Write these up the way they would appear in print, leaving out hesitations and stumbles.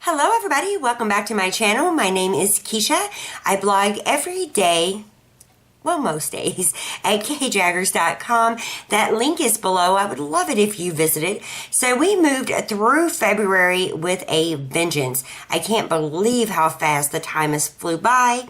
Hello everybody, welcome back to my channel. My name is Kisha. I blog every day, well most days, at kishajaggers.com. That link is below. I would love it if you visited. So we moved through February with a vengeance. I can't believe how fast the time has flew by.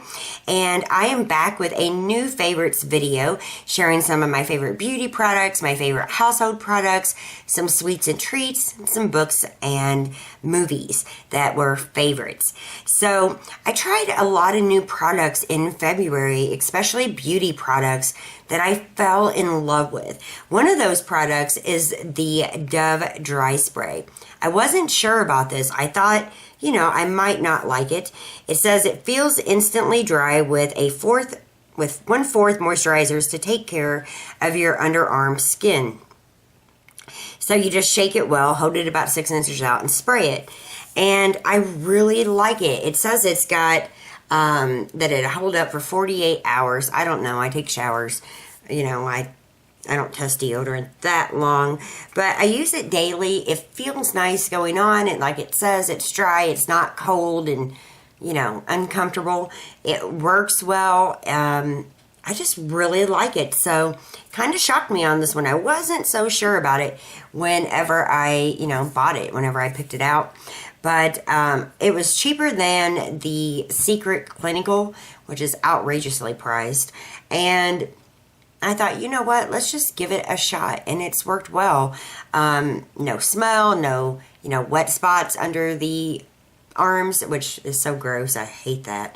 And I am back with a new favorites video, sharing some of my favorite beauty products, my favorite household products, some sweets and treats, some books and movies that were favorites. So I tried a lot of new products in February, especially beauty products that I fell in love with. One of those products is the Dove Dry Spray. I wasn't sure about this. I thought, you know, I might not like it. It says it feels instantly dry with 1/4 moisturizers to take care of your underarm skin. So you just shake it well, hold it about 6 inches out, and spray it. And I really like it. It says it's got that it'll hold up for 48 hours. I don't know. I take showers. You know, I don't test deodorant that long. But I use it daily. It feels nice going on. And like it says, it's dry. It's not cold and, you know, uncomfortable. It works well. I just really like it. So kind of shocked me on this one. I wasn't so sure about it whenever I, you know, bought it, whenever I picked it out. But it was cheaper than the Secret Clinical, which is outrageously priced. And I thought, you know what, let's just give it a shot. And it's worked well. No smell, no, you know, wet spots under the arms, which is so gross. I hate that.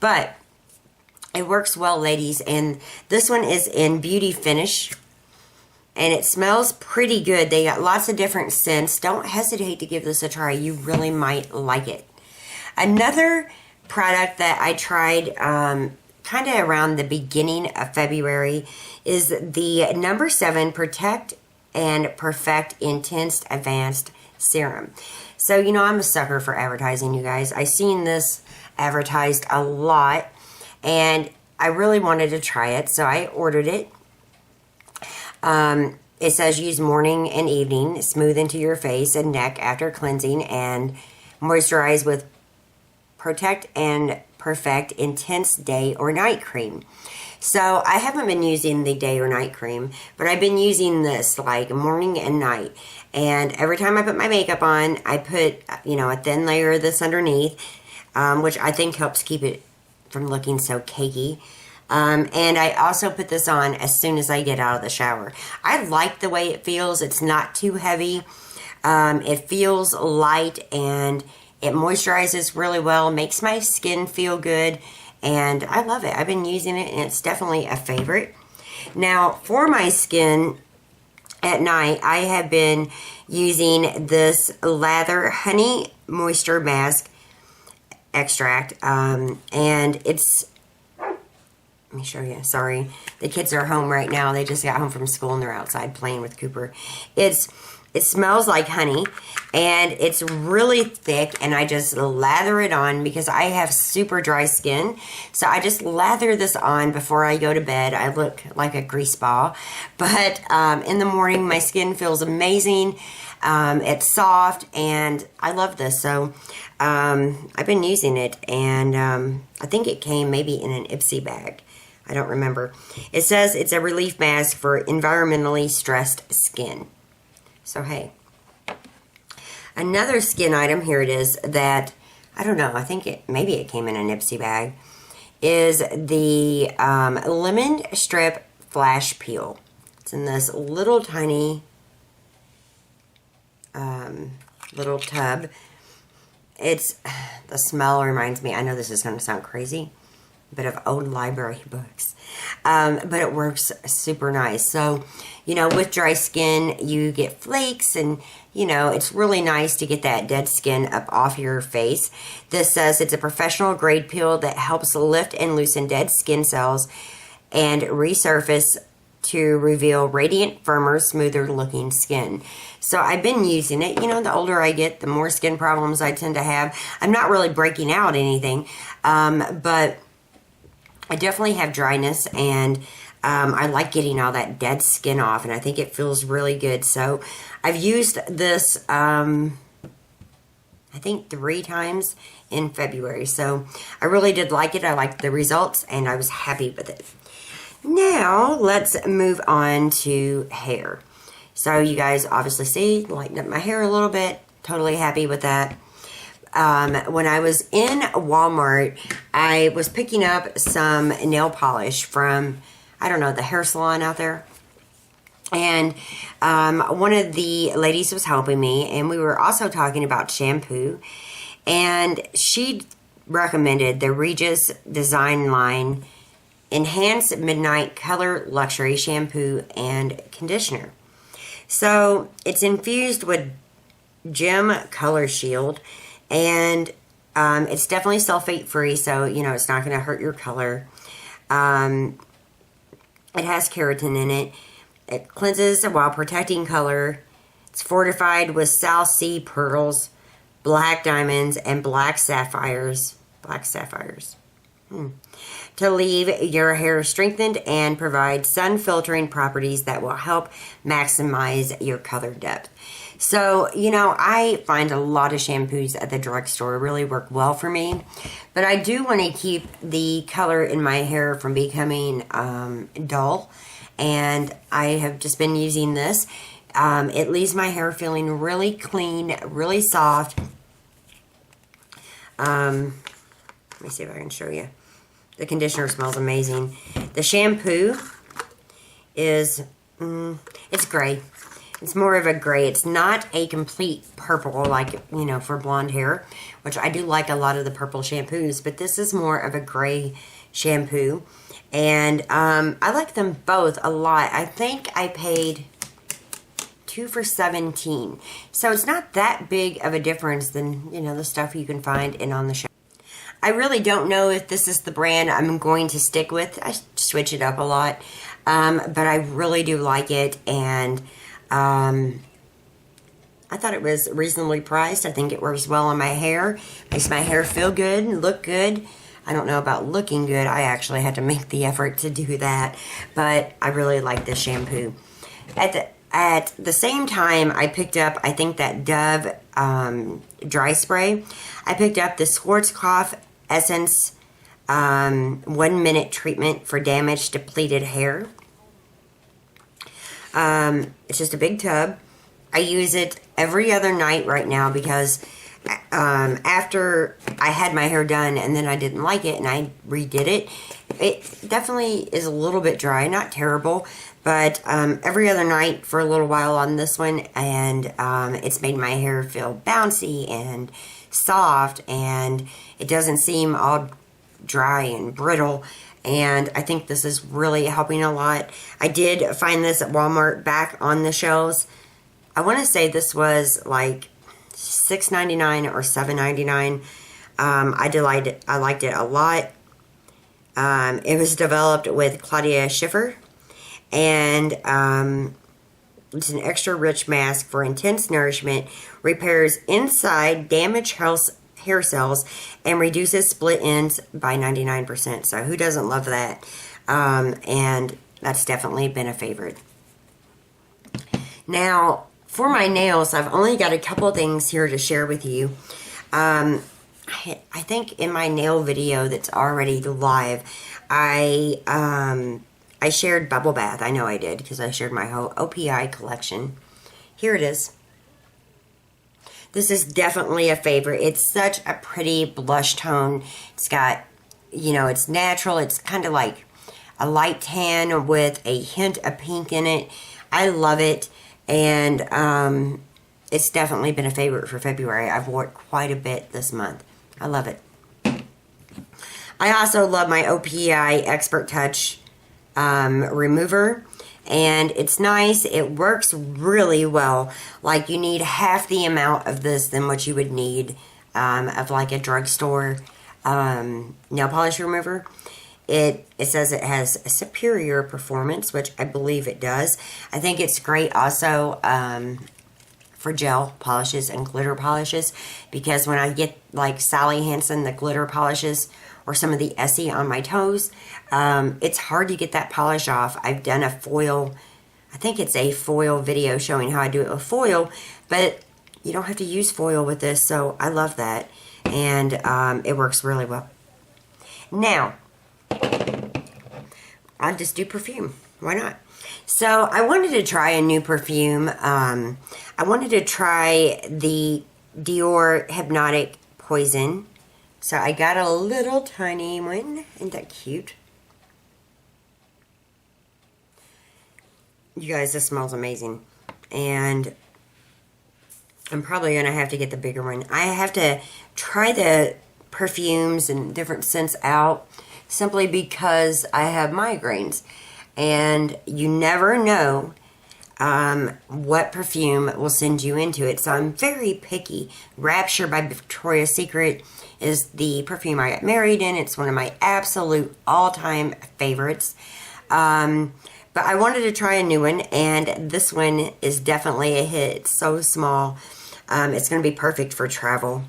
But it works well, ladies. And this one is in Beauty Finish. And it smells pretty good. They got lots of different scents. Don't hesitate to give this a try. You really might like it. Another product that I tried kind of around the beginning of February is the No. 7 Protect and Perfect Intense Advanced Serum. So, you know, I'm a sucker for advertising, you guys. I've seen this advertised a lot. And I really wanted to try it. So I ordered it. It says use morning and evening, smooth into your face and neck after cleansing, and moisturize with Protect and Perfect Intense Day or Night Cream. So I haven't been using the day or night cream, but I've been using this like morning and night. And every time I put my makeup on, I put, you know, a thin layer of this underneath, which I think helps keep it from looking so cakey. And I also put this on as soon as I get out of the shower. I like the way it feels. It's not too heavy. It feels light and it moisturizes really well, makes my skin feel good, and I love it. I've been using it and it's definitely a favorite. Now, for my skin at night, I have been using this Lather Honey Moisture Mask Extract, and it's, let me show you. Sorry. The kids are home right now. They just got home from school and they're outside playing with Cooper. It smells like honey and it's really thick, and I just lather it on because I have super dry skin. So I just lather this on before I go to bed. I look like a grease ball. But in the morning, my skin feels amazing. It's soft and I love this. So I've been using it, and I think it came maybe in an Ipsy bag. I don't remember. It says it's a relief mask for environmentally stressed skin. So, hey. Another skin item, here it is, that, I don't know, I think maybe it came in an Ipsy bag, is the Lemon Strip Flash Peel. It's in this little tiny little tub. The smell reminds me, I know this is going to sound crazy, bit of old library books, but it works super nice. So, you know, with dry skin, you get flakes, and, you know, it's really nice to get that dead skin up off your face. This says it's a professional grade peel that helps lift and loosen dead skin cells and resurface to reveal radiant, firmer, smoother looking skin. So I've been using it. You know, the older I get, the more skin problems I tend to have. I'm not really breaking out anything, but I definitely have dryness, and I like getting all that dead skin off, and I think it feels really good. So I've used this I think 3 times in February. So I really did like it. I liked the results and I was happy with it. Now let's move on to hair. So you guys obviously see, lightened up my hair a little bit. Totally happy with that. When I was in Walmart, I was picking up some nail polish from, I don't know, the hair salon out there. And one of the ladies was helping me, and we were also talking about shampoo. And she recommended the Regis Design Line Enhanced Midnight Color Luxury Shampoo and Conditioner. So it's infused with Gem Color Shield, and it's definitely sulfate free, so you know it's not going to hurt your color. It has keratin in it. It cleanses while protecting color. It's fortified with South Sea pearls, black diamonds, and black sapphires. To leave your hair strengthened and provide sun filtering properties that will help maximize your color depth. So, you know, I find a lot of shampoos at the drugstore really work well for me, but I do want to keep the color in my hair from becoming dull, and I have just been using this. It leaves my hair feeling really clean, really soft. Let me see if I can show you. The conditioner smells amazing. The shampoo is, it's gray. It's more of a gray. It's not a complete purple like, you know, for blonde hair, which I do like a lot of the purple shampoos, but this is more of a gray shampoo. And I like them both a lot. I think I paid $2 for $17. So it's not that big of a difference than, you know, the stuff you can find in on the shelf. I really don't know if this is the brand I'm going to stick with. I switch it up a lot. But I really do like it. And I thought it was reasonably priced. I think it works well on my hair. Makes my hair feel good and look good. I don't know about looking good. I actually had to make the effort to do that. But I really like this shampoo. At the same time, I picked up, I think, that Dove dry spray. I picked up the Schwarzkopf Essence 1 minute treatment for damaged, depleted hair. It's just a big tub. I use it every other night right now because after I had my hair done and then I didn't like it and I redid it, it definitely is a little bit dry, not terrible, but every other night for a little while on this one, and it's made my hair feel bouncy and soft, and it doesn't seem all dry and brittle. And I think this is really helping a lot. I did find this at Walmart back on the shelves. I want to say this was like $6.99 or $7.99. I liked it a lot. It was developed with Claudia Schiffer, and it's an extra rich mask for intense nourishment, repairs inside damaged hair cells, and reduces split ends by 99%. So who doesn't love that? And that's definitely been a favorite. Now, for my nails, I've only got a couple things here to share with you. I think in my nail video that's already live, I shared Bubble Bath. I know I did because I shared my whole OPI collection. Here it is. This is definitely a favorite. It's such a pretty blush tone. It's got, you know, it's natural. It's kind of like a light tan with a hint of pink in it. I love it. And it's definitely been a favorite for February. I've worn it quite a bit this month. I love it. I also love my OPI Expert Touch remover. And it's nice. It works really well. Like, you need half the amount of this than what you would need of like a drugstore nail polish remover. It says it has a superior performance, which I believe it does. I think it's great also for gel polishes and glitter polishes, because when I get like Sally Hansen, the glitter polishes, or some of the Essie on my toes, it's hard to get that polish off. I've done a foil, I think it's a foil video showing how I do it with foil, but you don't have to use foil with this, so I love that. And it works really well. Now, I'll just do perfume. Why not? So I wanted to try a new perfume. I wanted to try the Dior Hypnotic Poison. So I got a little tiny one. Isn't that cute? You guys, this smells amazing. And I'm probably going to have to get the bigger one. I have to try the perfumes and different scents out simply because I have migraines. And you never know what perfume will send you into it. So I'm very picky. Rapture by Victoria's Secret is the perfume I got married in. It's one of my absolute all-time favorites. But I wanted to try a new one, and this one is definitely a hit. It's so small. It's going to be perfect for travel.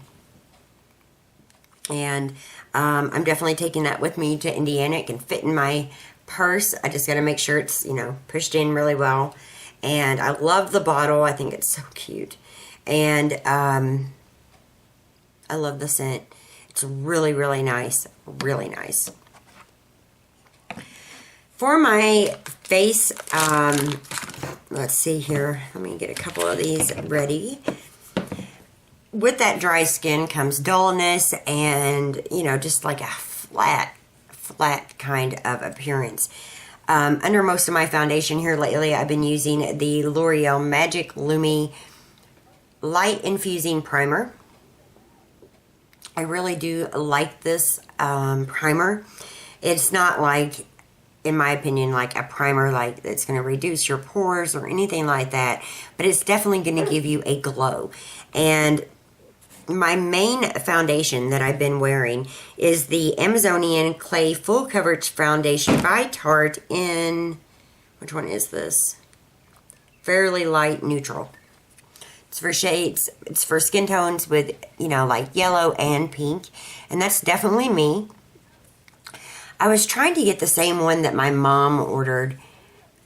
And I'm definitely taking that with me to Indiana. It can fit in my purse. I just got to make sure it's, you know, pushed in really well. And I love the bottle. I think it's so cute. And I love the scent. It's really, really nice. Really nice. For my face, let's see here. Let me get a couple of these ready. With that dry skin comes dullness and, you know, just like a flat kind of appearance. Under most of my foundation here lately, I've been using the L'Oreal Magic Lumi Light Infusing Primer. I really do like this primer. It's not like, in my opinion, like a primer like that's going to reduce your pores or anything like that, but it's definitely going to give you a glow. And my main foundation that I've been wearing is the Amazonian Clay Full Coverage Foundation by Tarte in, which one is this? Fairly Light Neutral. It's for shades, it's for skin tones with, you know, like yellow and pink, and that's definitely me. I was trying to get the same one that my mom ordered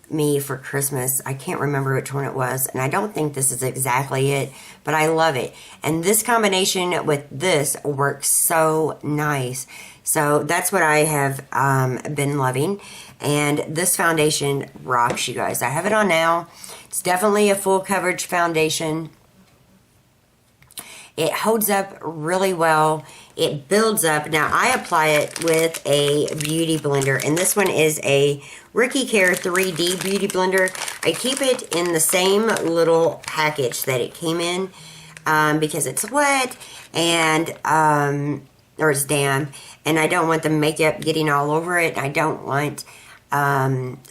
me for Christmas. I can't remember which one it was, and I don't think this is exactly it, but I love it. And this combination with this works so nice. So that's what I have been loving. And this foundation rocks, you guys. I have it on now. It's definitely a full coverage foundation. It holds up really well. It builds up. Now, I apply it with a beauty blender, and this one is a Rookie Care 3D beauty blender. I keep it in the same little package that it came in because it's wet and or it's damp, and I don't want the makeup getting all over it. I don't want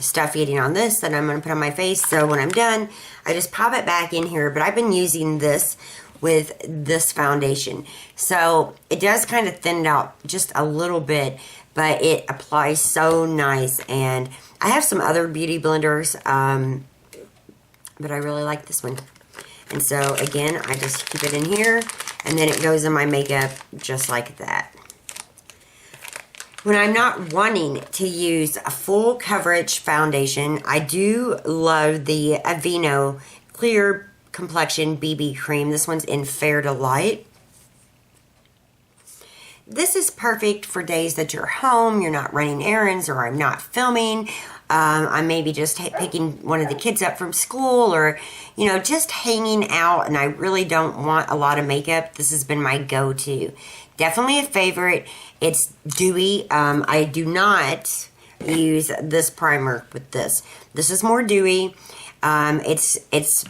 stuff getting on this that I'm going to put on my face. So when I'm done, I just pop it back in here. But I've been using this with this foundation. So it does kind of thin it out just a little bit, but it applies so nice. And I have some other beauty blenders, but I really like this one. And so again, I just keep it in here, and then it goes in my makeup just like that. When I'm not wanting to use a full coverage foundation, I do love the Aveeno Clear Complexion BB Cream. This one's in Fair to Light. This is perfect for days that you're home, you're not running errands, or I'm not filming. I'm maybe just picking one of the kids up from school, or, you know, just hanging out, and I really don't want a lot of makeup. This has been my go-to. Definitely a favorite. It's dewy. I do not use this primer with this. This is more dewy. It's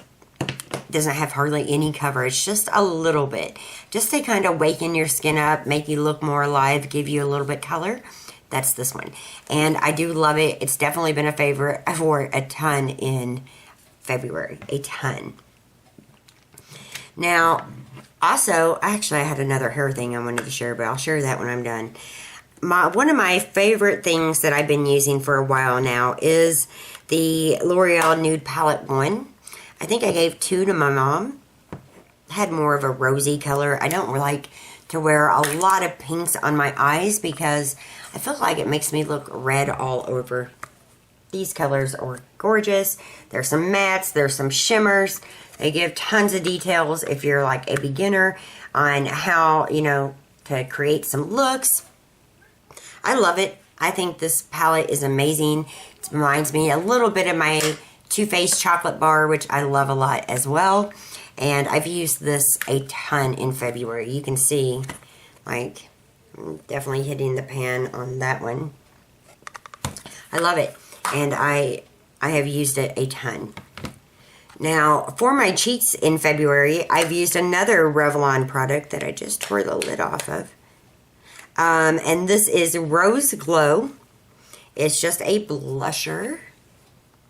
doesn't have hardly any coverage, just a little bit, just to kind of waken your skin up, make you look more alive, give you a little bit color. That's this one, and I do love it. It's definitely been a favorite. I wore a ton in February, a ton. Now, also, actually, I had another hair thing I wanted to share, but I'll share that when I'm done. One of my favorite things that I've been using for a while now is the L'Oreal Nude Palette 1. I think I gave 2 to my mom. Had more of a rosy color. I don't like to wear a lot of pinks on my eyes because I feel like it makes me look red all over. These colors are gorgeous. There's some mattes, there's some shimmers. They give tons of details if you're like a beginner on how, you know, to create some looks. I love it. I think this palette is amazing. It reminds me a little bit of my Too Faced chocolate bar, which I love a lot as well. And I've used this a ton in February. You can see, like, I'm definitely hitting the pan on that one. I love it. And I have used it a ton. Now, for my cheeks in February, I've used another Revlon product that I just tore the lid off of. And this is Rose Glow. It's just a blusher.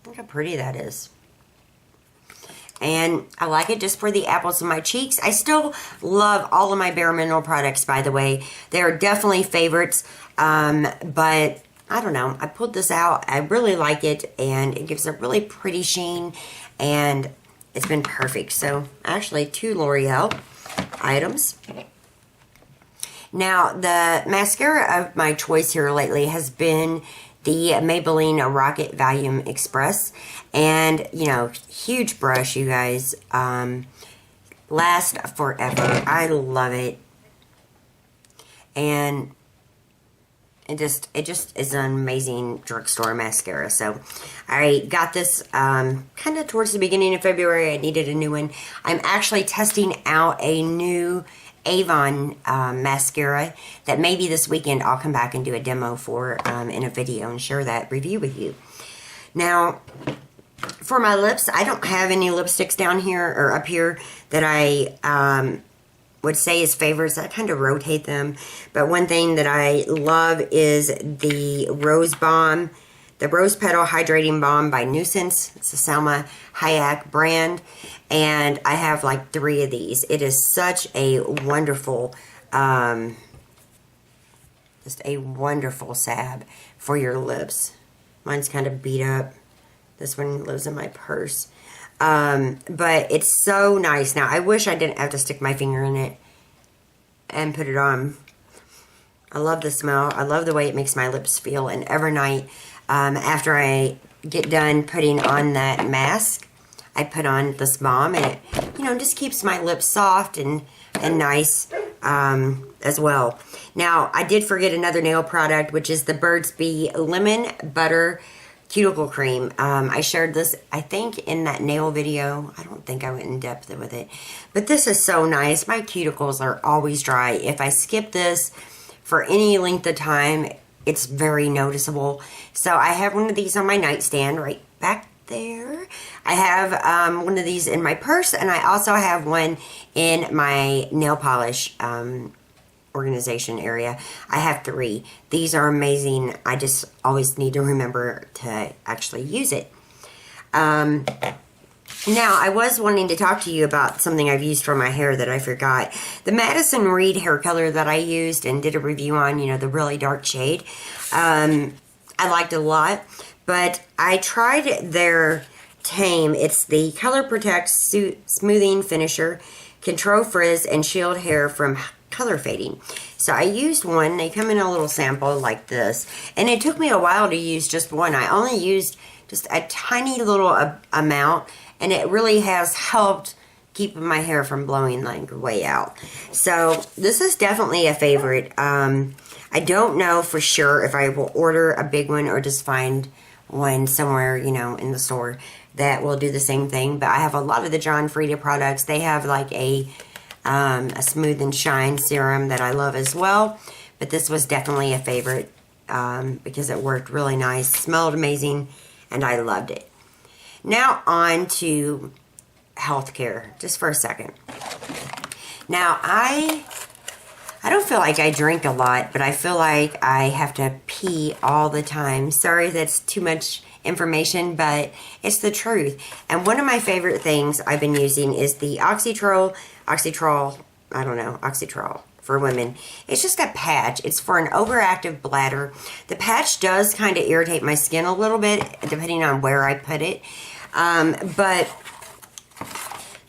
Look how pretty that is. And I like it just for the apples of my cheeks. I still love all of my Bare Mineral products, by the way. They are definitely favorites. But I don't know. I pulled this out. I really like it. And it gives a really pretty sheen. And it's been perfect. So, actually, 2 L'Oreal items. Now, the mascara of my choice here lately has been the Maybelline Rocket Volume Express. And, you know, huge brush, you guys. Lasts forever. I love it. And it just is an amazing drugstore mascara. So, I got this kind of towards the beginning of February. I needed a new one. I'm actually testing out a new Avon mascara that maybe this weekend I'll come back and do a demo for in a video and share that review with you. Now, for my lips, I don't have any lipsticks down here or up here that I would say is favorites. I kind of rotate them. But one thing that I love is the Rose Balm, the Rose Petal Hydrating Balm by Nuisance. It's a Salma Hayek brand. And I have like 3 of these. It is such a wonderful, just a wonderful salve for your lips. Mine's kind of beat up. This one lives in my purse. But it's so nice. Now, I wish I didn't have to stick my finger in it and put it on. I love the smell. I love the way it makes my lips feel. And every night, after I get done putting on that mask, I put on this balm, and it, you know, just keeps my lips soft and nice as well. Now, I did forget another nail product, which is the Burt's Bee Lemon Butter Cuticle Cream. I shared this, I think, in that nail video. I don't think I went in depth with it. But this is so nice. My cuticles are always dry. If I skip this for any length of time, it's very noticeable. So I have one of these on my nightstand right back there. I have one of these in my purse, and I also have one in my nail polish organization area. I have 3. These are amazing. I just always need to remember to actually use it. Now, I was wanting to talk to you about something I've used for my hair that I forgot. The Madison Reed hair color that I used and did a review on, you know, the really dark shade. I liked it a lot, but I tried their Tame. It's the Color Protect Smoothing Finisher, Control Frizz, and Shield Hair from color fading. So I used one. They come in a little sample like this, and it took me a while to use just one. I only used just a tiny little amount, and it really has helped keep my hair from blowing like way out. So this is definitely a favorite. I don't know for sure if I will order a big one or just find one somewhere, you know, in the store that will do the same thing. But I have a lot of the John Frieda products. They have like a Smooth and Shine serum that I love as well. But this was definitely a favorite because it worked really nice, smelled amazing, and I loved it. Now on to healthcare, just for a second. Now I don't feel like I drink a lot, but I feel like I have to pee all the time. Sorry, that's too much information, but it's the truth. And one of my favorite things I've been using is the Oxytrol for women. It's just a patch. It's for an overactive bladder. The patch does kind of irritate my skin a little bit, depending on where I put it. But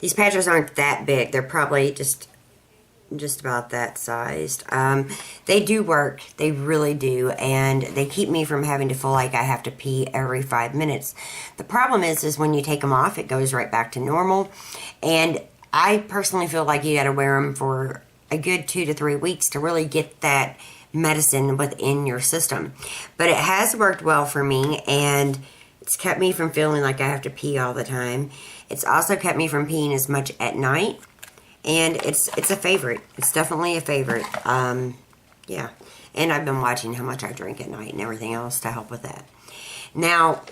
these patches aren't that big. They're probably just just about that sized. They do work. They really do. And they keep me from having to feel like I have to pee every 5 minutes. The problem is when you take them off, it goes right back to normal. And I personally feel like you got to wear them for a good 2 to 3 weeks to really get that medicine within your system. But it has worked well for me, and it's kept me from feeling like I have to pee all the time. It's also kept me from peeing as much at night, and it's a favorite. It's definitely a favorite. Yeah, and I've been watching how much I drink at night and everything else to help with that. Now,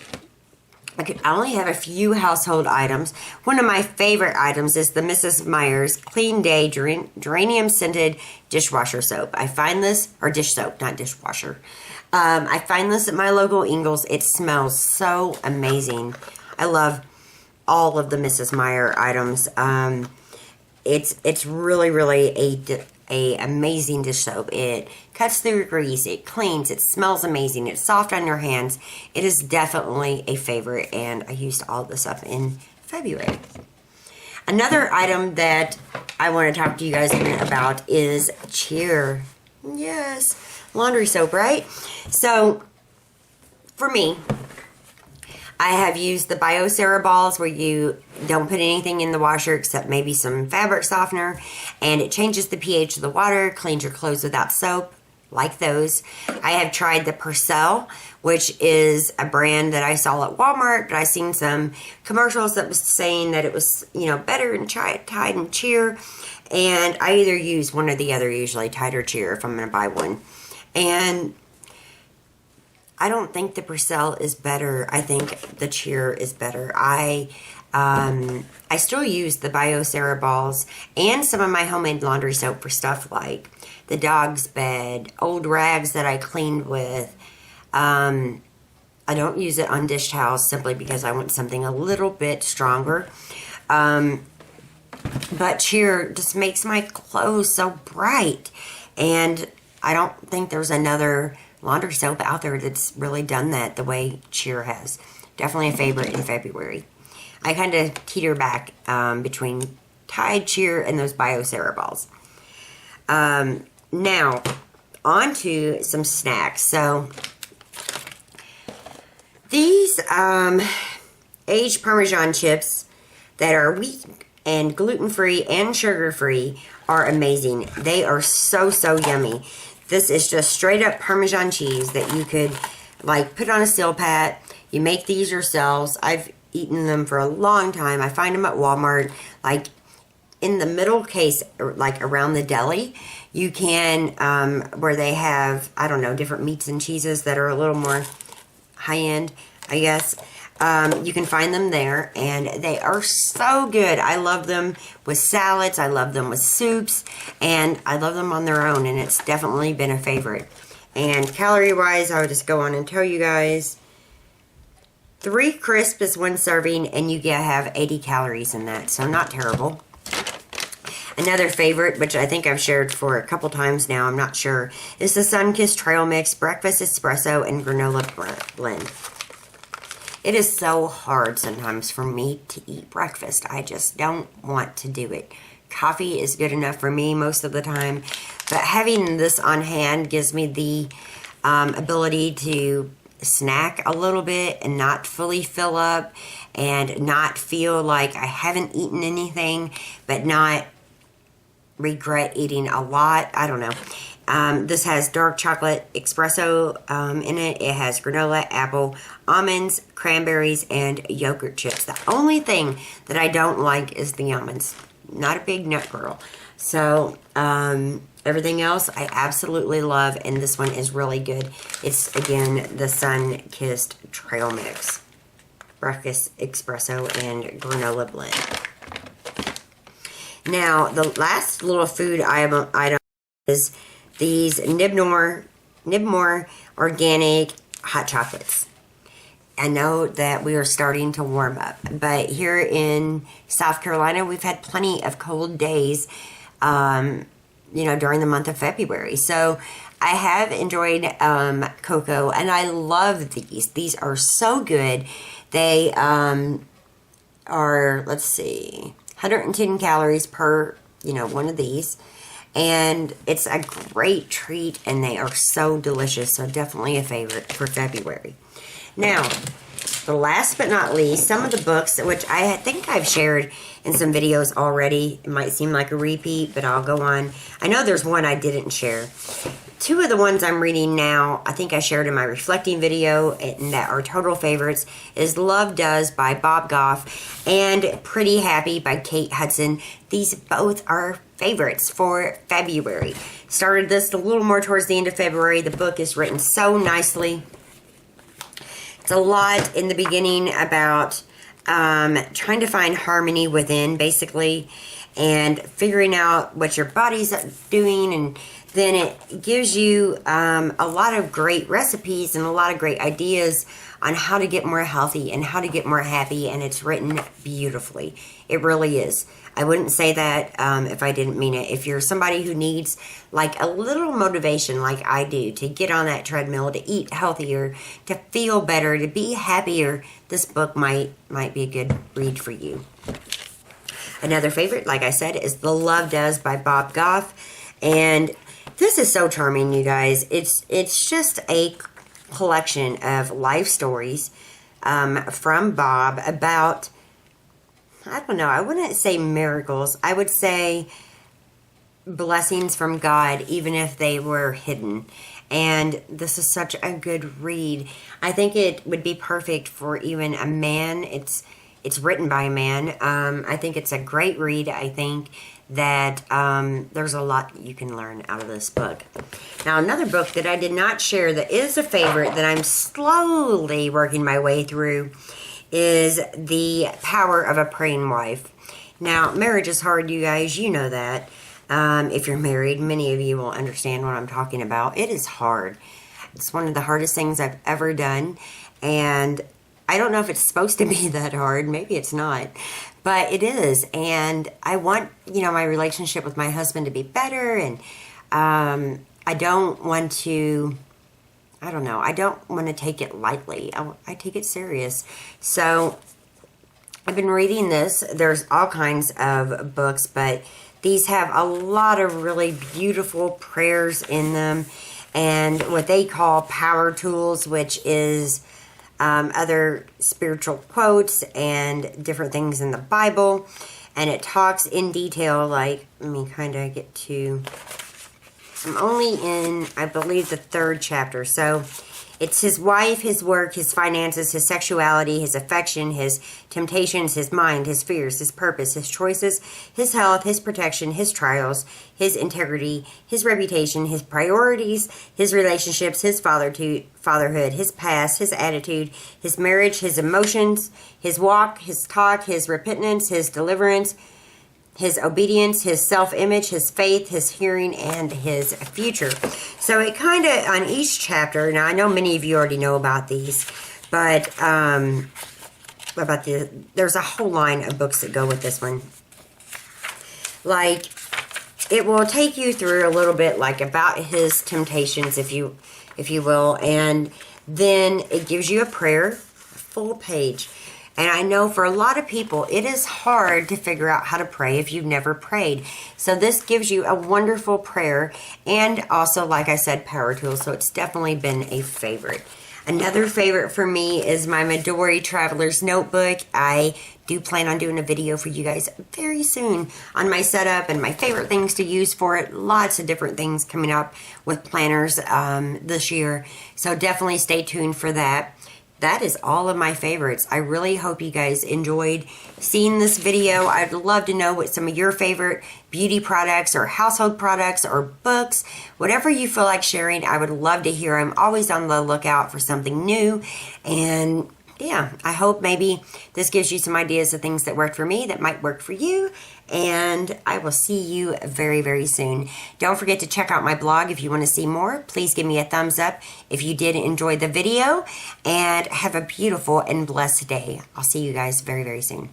I only have a few household items. One of my favorite items is the Mrs. Meyer's Clean Day Geranium Scented Dishwasher Soap. I find this, or dish soap, not dishwasher. I find this at my local Ingles. It smells so amazing. I love all of the Mrs. Meyer items. It's really, really a amazing dish soap. It cuts through grease, it cleans, it smells amazing, it's soft on your hands. It is definitely a favorite, and I used all this up in February. Another item that I want to talk to you guys about is Cheer. Yes, laundry soap, right? So, for me, I have used the Biocera balls where you don't put anything in the washer except maybe some fabric softener, and it changes the pH of the water, cleans your clothes without soap, like those. I have tried the Purcell, which is a brand that I saw at Walmart, but I seen some commercials that was saying that it was, you know, better in Tide and Cheer, and I either use one or the other, usually Tide or Cheer if I'm going to buy one. And I don't think the Purcell is better. I think the Cheer is better. I still use the Biocera balls and some of my homemade laundry soap for stuff like the dog's bed, old rags that I cleaned with. I don't use it on dish towels simply because I want something a little bit stronger. But Cheer just makes my clothes so bright. And I don't think there's another laundry soap out there that's really done that the way Cheer has. Definitely a favorite in February. I kind of teeter back between Tide, Cheer, and those Biocera balls. Now, on to some snacks. So, these aged Parmesan chips that are wheat and gluten-free and sugar-free are amazing. They are so, so yummy. This is just straight up Parmesan cheese that you could like put on a steel pat. You make these yourselves. I've eaten them for a long time. I find them at Walmart, like in the middle case, like around the deli. You can, where they have, I don't know, different meats and cheeses that are a little more high-end, I guess. You can find them there, and they are so good. I love them with salads. I love them with soups, and I love them on their own, and it's definitely been a favorite. And calorie-wise, I would just go on and tell you guys, 3 crisp is 1 serving, and you have 80 calories in that, so not terrible. Another favorite, which I think I've shared for a couple times now, I'm not sure, is the Sunkist Trail Mix Breakfast Espresso and Granola Blend. It is so hard sometimes for me to eat breakfast. I just don't want to do it. Coffee is good enough for me most of the time, but having this on hand gives me the ability to snack a little bit and not fully fill up and not feel like I haven't eaten anything, but not regret eating a lot. I don't know. This has dark chocolate espresso in it. It has granola, apple, almonds, cranberries, and yogurt chips. The only thing that I don't like is the almonds. Not a big nut girl. So, everything else I absolutely love, and this one is really good. It's, again, the Sun-Kissed Trail Mix. Breakfast espresso and granola blend. Now, the last little food item is these Nibmore organic hot chocolates. I know that we are starting to warm up, but here in South Carolina, we've had plenty of cold days, during the month of February. So I have enjoyed cocoa, and I love these. These are so good. They are, let's see, 110 calories per, one of these. and it's a great treat, and they are so delicious. So definitely a favorite for February. Now, the last but not least, some of the books, which I think I've shared in some videos already. It might seem like a repeat, but I'll go on. I know there's one I didn't share. Two of the ones I'm reading now, I think I shared in my reflecting video, and that are total favorites, is Love Does by Bob Goff and Pretty Happy by Kate Hudson. These both are favorites for February. Started this a little more towards the end of February. The book is written so nicely. It's a lot in the beginning about trying to find harmony within, basically, and figuring out what your body's doing, and then it gives you a lot of great recipes and a lot of great ideas on how to get more healthy and how to get more happy, and it's written beautifully. It really is. I wouldn't say that if I didn't mean it. If you're somebody who needs like a little motivation like I do to get on that treadmill, to eat healthier, to feel better, to be happier, this book might be a good read for you. Another favorite, like I said, is The Love Does by Bob Goff, and this is so charming, you guys. It's just a collection of life stories from Bob about, I don't know, I wouldn't say miracles. I would say blessings from God, even if they were hidden. And this is such a good read. I think it would be perfect for even a man. It's written by a man. I think it's a great read. I think that there's a lot you can learn out of this book. Now, another book that I did not share that is a favorite that I'm slowly working my way through is The Power of a Praying Wife. Now, marriage is hard, you guys. You know that. If you're married, many of you will understand what I'm talking about. It is hard. It's one of the hardest things I've ever done, and I don't know if it's supposed to be that hard. Maybe it's not. But it is, and I want, my relationship with my husband to be better, and I don't want to, I don't want to take it lightly. I take it serious. So I've been reading this. There's all kinds of books, but these have a lot of really beautiful prayers in them, and what they call power tools, which is other spiritual quotes and different things in the Bible. And it talks in detail, like, let me kind of get to, I'm only in, I believe, the 3rd chapter. So it's his wife, his work, his finances, his sexuality, his affection, his temptations, his mind, his fears, his purpose, his choices, his health, his protection, his trials, his integrity, his reputation, his priorities, his relationships, his fatherhood, his past, his attitude, his marriage, his emotions, his walk, his talk, his repentance, his deliverance, his obedience, his self-image, his faith, his hearing, and his future. So it kind of, on each chapter, now I know many of you already know about these, but there's a whole line of books that go with this one. Like, it will take you through a little bit, like, about his temptations, if you will, and then it gives you a prayer, a full page. And I know for a lot of people, it is hard to figure out how to pray if you've never prayed. So this gives you a wonderful prayer, and also, like I said, power tools. So it's definitely been a favorite. Another favorite for me is my Midori Traveler's Notebook. I do plan on doing a video for you guys very soon on my setup and my favorite things to use for it. Lots of different things coming up with planners this year. So definitely stay tuned for that. That is all of my favorites. I really hope you guys enjoyed seeing this video. I'd love to know what some of your favorite beauty products or household products or books, whatever you feel like sharing, I would love to hear. I'm always on the lookout for something new. And yeah, I hope maybe this gives you some ideas of things that worked for me that might work for you. And I will see you very, very soon. Don't forget to check out my blog if you want to see more. Please give me a thumbs up if you did enjoy the video. And have a beautiful and blessed day. I'll see you guys very, very soon.